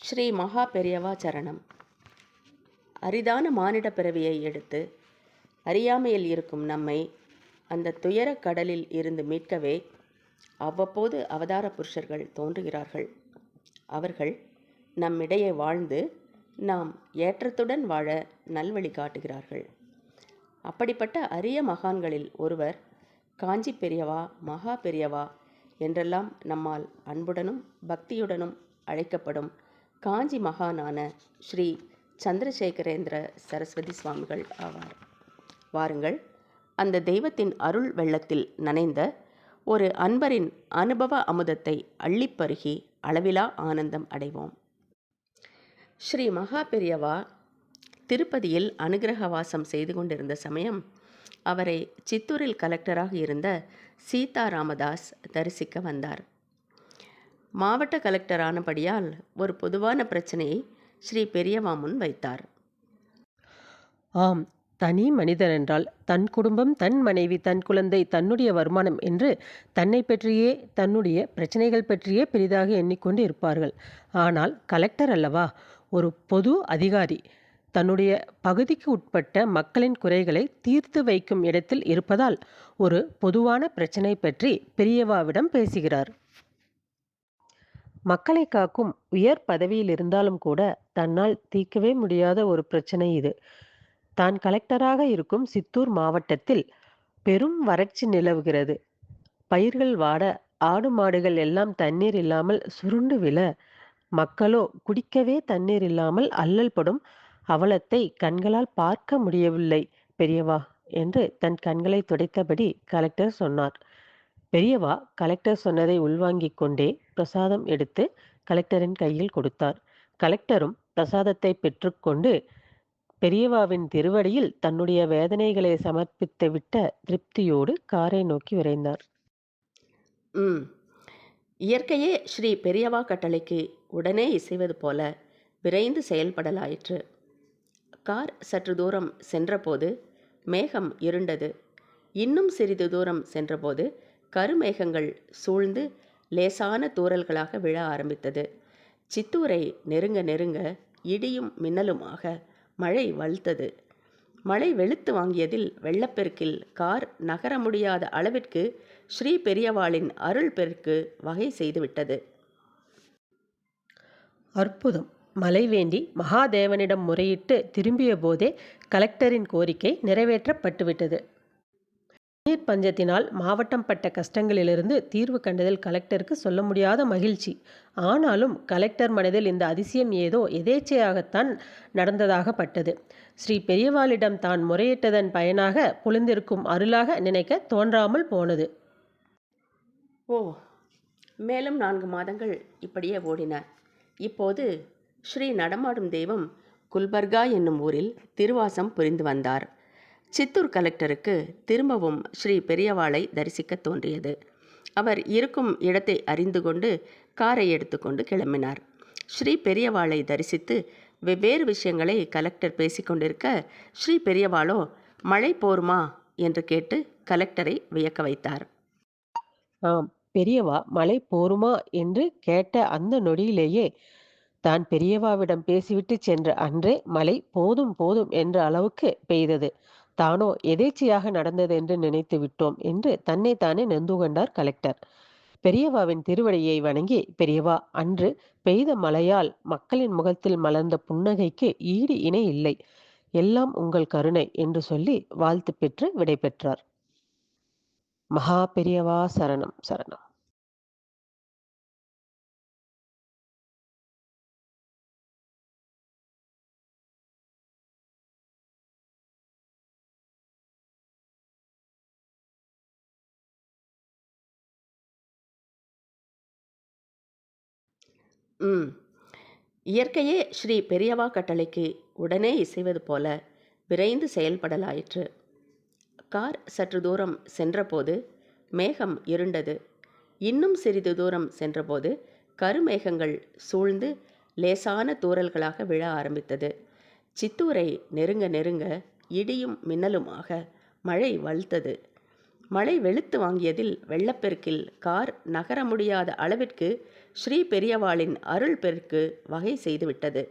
ஸ்ரீ மகா பெரியவா சரணம். அரிதான மானிட பிறவியை எடுத்து அறியாமையில் இருக்கும் நம்மை அந்த துயரக் கடலில் இருந்து மீட்கவே அவ்வப்போது அவதார புருஷர்கள் தோன்றுகிறார்கள். அவர்கள் நம்மிடையே வாழ்ந்து நாம் ஏற்றத்துடன் வாழ நல்வழி காட்டுகிறார்கள். அப்படிப்பட்ட அரிய மகான்களில் ஒருவர் காஞ்சி பெரியவா, மகா பெரியவா என்றெல்லாம் நம்மால் அன்புடனும் பக்தியுடனும் அழைக்கப்படும் காஞ்சி மகானான ஸ்ரீ சந்திரசேகரேந்திர சரஸ்வதி சுவாமிகள் ஆவார். வாருங்கள், அந்த தெய்வத்தின் அருள் வெள்ளத்தில் நனைந்த ஒரு அன்பரின் அனுபவ அமுதத்தை அள்ளிப்பருகி அளவிலா ஆனந்தம் அடைவோம். ஸ்ரீ மகா பெரியவா திருப்பதியில் அனுகிரக வாசம் செய்து கொண்டிருந்த சமயம் அவரை சித்தூரில் கலெக்டராக இருந்த சீதாராமதாஸ் தரிசிக்க வந்தார். மாவட்ட கலெக்டர் ஆனபடியால் ஒரு பொதுவான பிரச்சனையை ஸ்ரீ பெரியவா முன் வைத்தார். ஆம், தனி மனிதனென்றால் தன் குடும்பம், தன் மனைவி, தன் குழந்தை, தன்னுடைய வருமானம் என்று தன்னை பற்றியே, தன்னுடைய பிரச்சனைகள் பற்றியே பெரிதாக எண்ணிக்கொண்டு இருப்பார்கள். ஆனால் கலெக்டர் அல்லவா, ஒரு பொது அதிகாரி. தன்னுடைய பகுதிக்கு உட்பட்ட மக்களின் குறைகளை தீர்த்து வைக்கும் இடத்தில் இருப்பதால் ஒரு பொதுவான பிரச்சனை பற்றி பெரியவாவிடம் பேசுகிறார். மக்களை காக்கும் உயர் பதவியில் இருந்தாலும் கூட தன்னால் தீர்க்கவே முடியாத ஒரு பிரச்சனை இது. தான் கலெக்டராக இருக்கும் சித்தூர் மாவட்டத்தில் பெரும் வறட்சி நிலவுகிறது. பயிர்கள் வாட, ஆடு மாடுகள் எல்லாம் தண்ணீர் இல்லாமல் சுருண்டு விழ, மக்களோ குடிக்கவே தண்ணீர் இல்லாமல் அல்லல் படும் அவலத்தை கண்களால் பார்க்க முடியவில்லை பெரியவா என்று தன் கண்களை துடைத்தபடி கலெக்டர் சொன்னார். பெரியவா கலெக்டர் சொன்னதை உள்வாங்கிக் கொண்டே பிரசாதம் எடுத்து கலெக்டரின் கையில் கொடுத்தார். கலெக்டரும் பிரசாதத்தை பெற்றுக்கொண்டு பெரியவாவின் திருவடியில் தன்னுடைய வேதனைகளை சமர்ப்பித்துவிட்ட திருப்தியோடு காரை நோக்கி விரைந்தார். இயற்கையே ஸ்ரீ பெரியவா கட்டளைக்கு உடனே இசைவது போல விரைந்து செயல்படலாயிற்று. கார் சற்று தூரம் சென்றபோது மேகம் இருண்டது. இன்னும் சிறிது தூரம் சென்றபோது கருமேகங்கள் சூழ்ந்து லேசான தூறல்களாக விழ ஆரம்பித்தது. சித்தூரை நெருங்க நெருங்க இடியும் மின்னலுமாக மழை வலுத்தது. மழை வெளுத்து வாங்கியதில் வெள்ளப்பெருக்கில் கார் நகர முடியாத அளவிற்கு ஸ்ரீ பெரியவாளின் அருள் பெருக்கு வகை செய்துவிட்டது. அற்புதம்! மழை வேண்டி மகாதேவனிடம் முறையிட்டு திரும்பிய போதே கலெக்டரின் கோரிக்கை நிறைவேற்றப்பட்டுவிட்டது. நீர் பஞ்சத்தினால் மாவட்டம் பட்ட கஷ்டங்களிலிருந்து தீர்வு கண்டதில் கலெக்டருக்கு சொல்ல முடியாத மகிழ்ச்சி. ஆனாலும் கலெக்டர் மனதில் இந்த அதிசயம் ஏதோ எதேச்சையாகத்தான் நடந்ததாக பட்டது. ஸ்ரீ பெரியவாளிடம் தான் முறையிட்டதன் பயனாக பொழிந்திருக்கும் அருளாக நினைக்க தோன்றாமல் போனது. மேலும் 4 மாதங்கள் இப்படியே ஓடின. இப்போது ஸ்ரீ நடமாடும் தெய்வம் குல்பர்கா என்னும் ஊரில் திருவாசம் புரிந்து வந்தார். சித்தூர் கலெக்டருக்கு திரும்பவும் ஸ்ரீ பெரியவாளை தரிசிக்க தோன்றியது. அவர் இருக்கும் இடத்தை அறிந்து கொண்டு காரை எடுத்துக்கொண்டு கிளம்பினார். ஸ்ரீ பெரியவாளை தரிசித்து வெவ்வேறு விஷயங்களை கலெக்டர் பேசிக்கொண்டிருக்க ஸ்ரீ பெரியவாளோ மழை போருமா என்று கேட்டு கலெக்டரை வியக்க வைத்தார். ஆம், பெரியவா மழை போருமா என்று கேட்ட அந்த நொடியிலேயே தான் பெரியவாவிடம் பேசிவிட்டு சென்ற அன்றே மழை போதும் போதும் என்ற அளவுக்கு பெய்தது. தானோ எதேச்சையாக நடந்தது என்று நினைத்து விட்டோம் என்று தன்னைத்தானே நொந்து கொண்டார் கலெக்டர். பெரியவாவின் திருவடியை வணங்கி, பெரியவா, அன்று பெய்த மழையால் மக்களின் முகத்தில் மலர்ந்த புன்னகைக்கு ஈடு இணை இல்லை. எல்லாம் உங்கள் கருணை என்று சொல்லி வாழ்த்து பெற்று விடை பெற்றார். மகா பெரியவா சரணம் சரணம். இயற்கையே ஸ்ரீ பெரியவா கட்டளைக்கு உடனே இசைவது போல விரைந்து செயல்படலாயிற்று. கார் சற்று தூரம் சென்றபோது மேகம் இருண்டது. இன்னும் சிறிது தூரம் சென்றபோது கருமேகங்கள் சூழ்ந்து லேசான தூறல்களாக விழ ஆரம்பித்தது. சித்தூரை நெருங்க நெருங்க இடியும் மின்னலுமாக மழை வலுத்தது. மழை வெளுத்து வாங்கியதில் வெள்ளப்பெருக்கில் கார் நகர முடியாத அளவிற்கு ஸ்ரீ பெரியவாளின் அருள் பெருக்கு வகை செய்துவிட்டது.